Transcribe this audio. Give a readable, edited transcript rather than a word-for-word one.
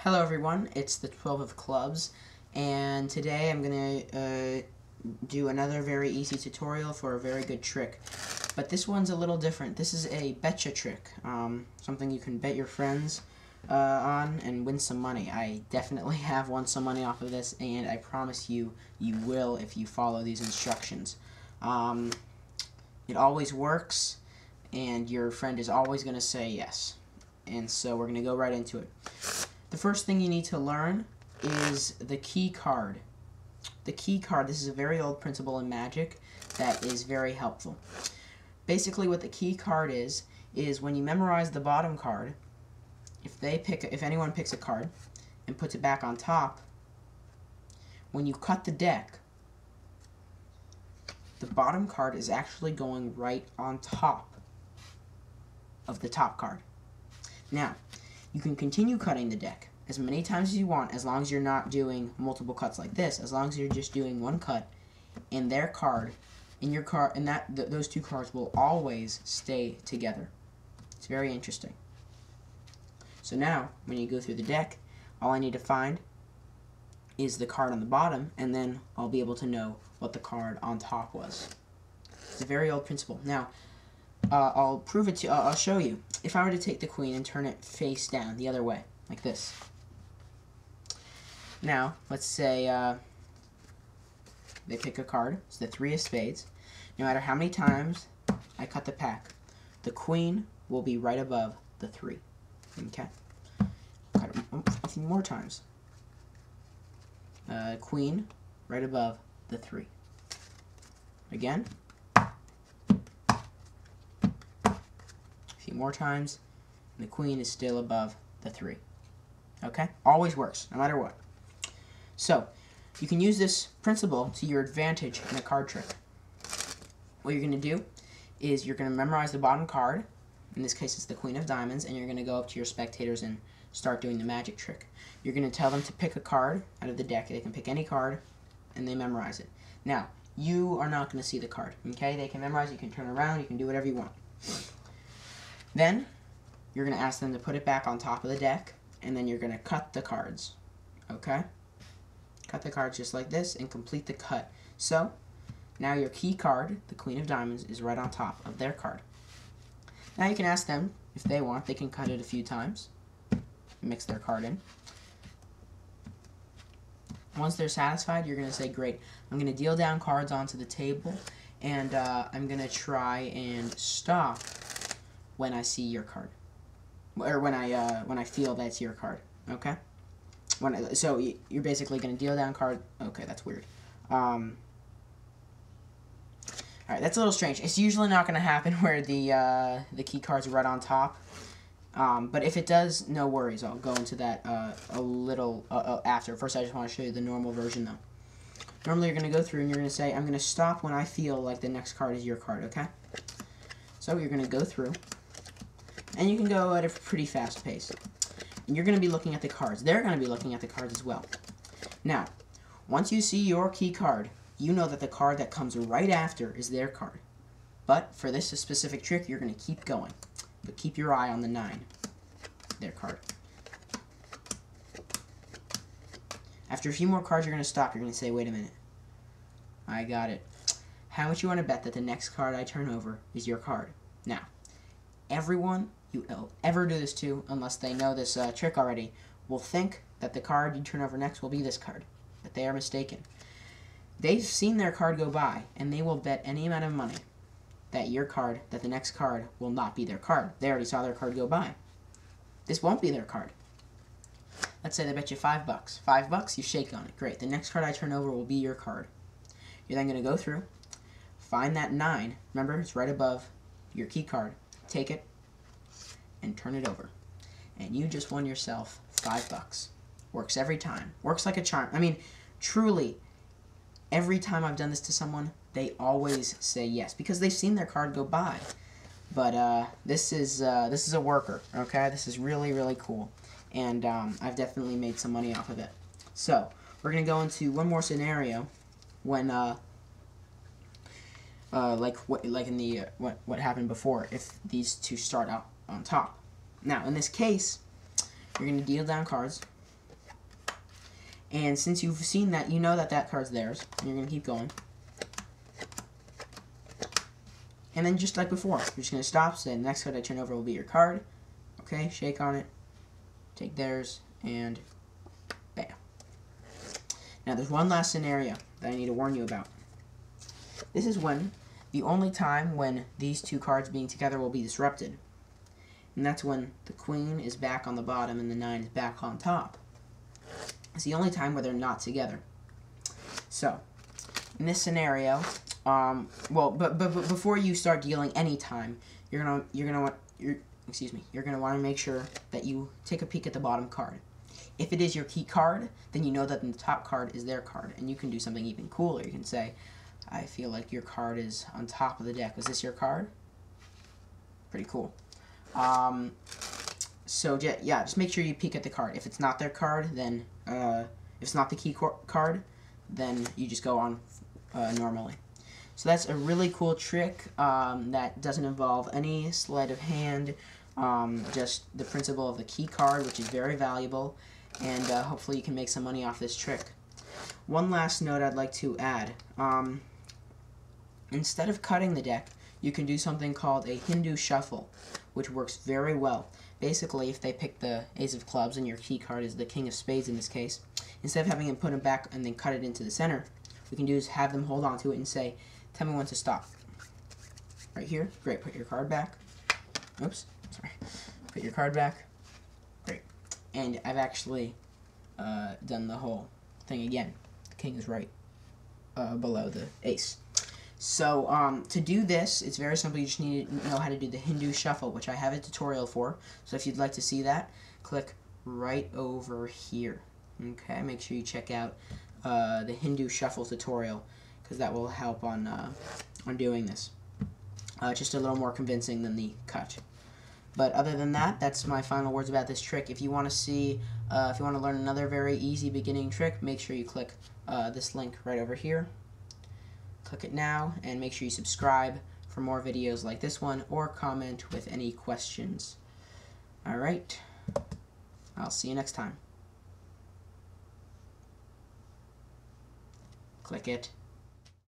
Hello everyone, it's the 12 of clubs, and today I'm going to do another very easy tutorial for a very good trick. But this one's a little different. This is a Betcha trick, something you can bet your friends on and win some money. I definitely have won some money off of this, and I promise you, you will if you follow these instructions. It always works, and your friend is always going to say yes. And so we're going to go right into it. The first thing you need to learn is the key card. The key card, this is a very old principle in magic that is very helpful. Basically what the key card is when you memorize the bottom card, if anyone picks a card and puts it back on top, when you cut the deck, the bottom card is actually going right on top of the top card. Now, you can continue cutting the deck as many times as you want, as long as you're not doing multiple cuts like this. As long as you're just doing one cut, and their card, in your card, and those two cards will always stay together. It's very interesting. So now, when you go through the deck, all I need to find is the card on the bottom, and then I'll be able to know what the card on top was. It's a very old principle. Now, I'll prove it to you. I'll show you. If I were to take the queen and turn it face down, the other way, like this. Now, let's say they pick a card. It's the 3 of spades. No matter how many times I cut the pack, the queen will be right above the 3. Okay? Cut it a few more times. Queen right above the 3. Again. Few more times, and the queen is still above the 3. Okay? Always works, no matter what. So, you can use this principle to your advantage in a card trick. What you're going to do is you're going to memorize the bottom card. In this case, it's the Queen of Diamonds, and you're going to go up to your spectators and start doing the magic trick. You're going to tell them to pick a card out of the deck. They can pick any card, and they memorize it. Now, you are not going to see the card. Okay? They can memorize it. You can turn around. You can do whatever you want. Then, you're going to ask them to put it back on top of the deck, and then you're going to cut the cards. Okay? Cut the cards just like this, and complete the cut. So, now your key card, the Queen of Diamonds, is right on top of their card. Now you can ask them, if they want, they can cut it a few times, mix their card in. Once they're satisfied, you're going to say, great, I'm going to deal down cards onto the table, and I'm going to try and stop when I see your card, or when I feel that's your card. Okay. So you're basically going to deal down card. Okay, that's weird. All right, that's a little strange. It's usually not going to happen where the key cards are right on top. But if it does, no worries. I'll go into that a little after. First, I just want to show you the normal version, though. Normally, you're going to go through and you're going to say, I'm going to stop when I feel like the next card is your card. Okay. So you're going to go through. And you can go at a pretty fast pace. And you're going to be looking at the cards. They're going to be looking at the cards as well. Now, once you see your key card, you know that the card that comes right after is their card. But for this specific trick, you're going to keep going. But keep your eye on the 9, their card. After a few more cards, you're going to stop. You're going to say, wait a minute. I got it. How much you want to bet that the next card I turn over is your card? Now, everyone you ever do this to, unless they know this trick already, will think that the card you turn over next will be this card. But they are mistaken. They've seen their card go by, and they will bet any amount of money that the next card will not be their card. They already saw their card go by. This won't be their card. Let's say they bet you $5. $5, you shake on it. Great. The next card I turn over will be your card. You're then going to go through, find that 9. Remember, it's right above your key card. Take it, and turn it over. And you just won yourself $5. Works every time. Works like a charm. I mean, truly, every time I've done this to someone, they always say yes, because they've seen their card go by. But this is a worker, okay? This is really, really cool. And I've definitely made some money off of it. So, we're going to go into one more scenario when like in the what happened before, if these two start out on top. Now, in this case, you're going to deal down cards. And since you've seen that, you know that that card's theirs. And you're going to keep going. And then just like before, you're just going to stop. So the next card I turn over will be your card. Okay, shake on it. Take theirs. And bam. Now there's one last scenario that I need to warn you about. This is when the only time when these two cards being together will be disrupted. And that's when the queen is back on the bottom and the 9 is back on top. It's the only time where they're not together. So, in this scenario, but before you start dealing any time, you're gonna want to make sure that you take a peek at the bottom card. If it is your key card, then you know that the top card is their card, and you can do something even cooler. You can say, I feel like your card is on top of the deck. Was this your card? Pretty cool. So yeah, just make sure you peek at the card. If it's not their card, then if it's not the key card, then you just go on normally. So that's a really cool trick that doesn't involve any sleight of hand, just the principle of the key card, which is very valuable, and hopefully you can make some money off this trick. One last note I'd like to add. Instead of cutting the deck, you can do something called a Hindu shuffle, which works very well. Basically, if they pick the Ace of Clubs and your key card is the King of Spades in this case, instead of having him put him back and then cut it into the center, what we can do is have them hold on to it and say, tell me when to stop. Right here. Great. Put your card back. Oops. Sorry. Put your card back. Great. And I've actually done the whole thing again. The King is right below the Ace. So, to do this, it's very simple. You just need to know how to do the Hindu shuffle, which I have a tutorial for. So if you'd like to see that, click right over here. Okay, make sure you check out the Hindu shuffle tutorial, because that will help on doing this. Just a little more convincing than the cut. But other than that, that's my final words about this trick. If you want to see, if you want to learn another very easy beginning trick, make sure you click this link right over here. Click it now, and make sure you subscribe for more videos like this one, or comment with any questions. Alright, I'll see you next time. Click it.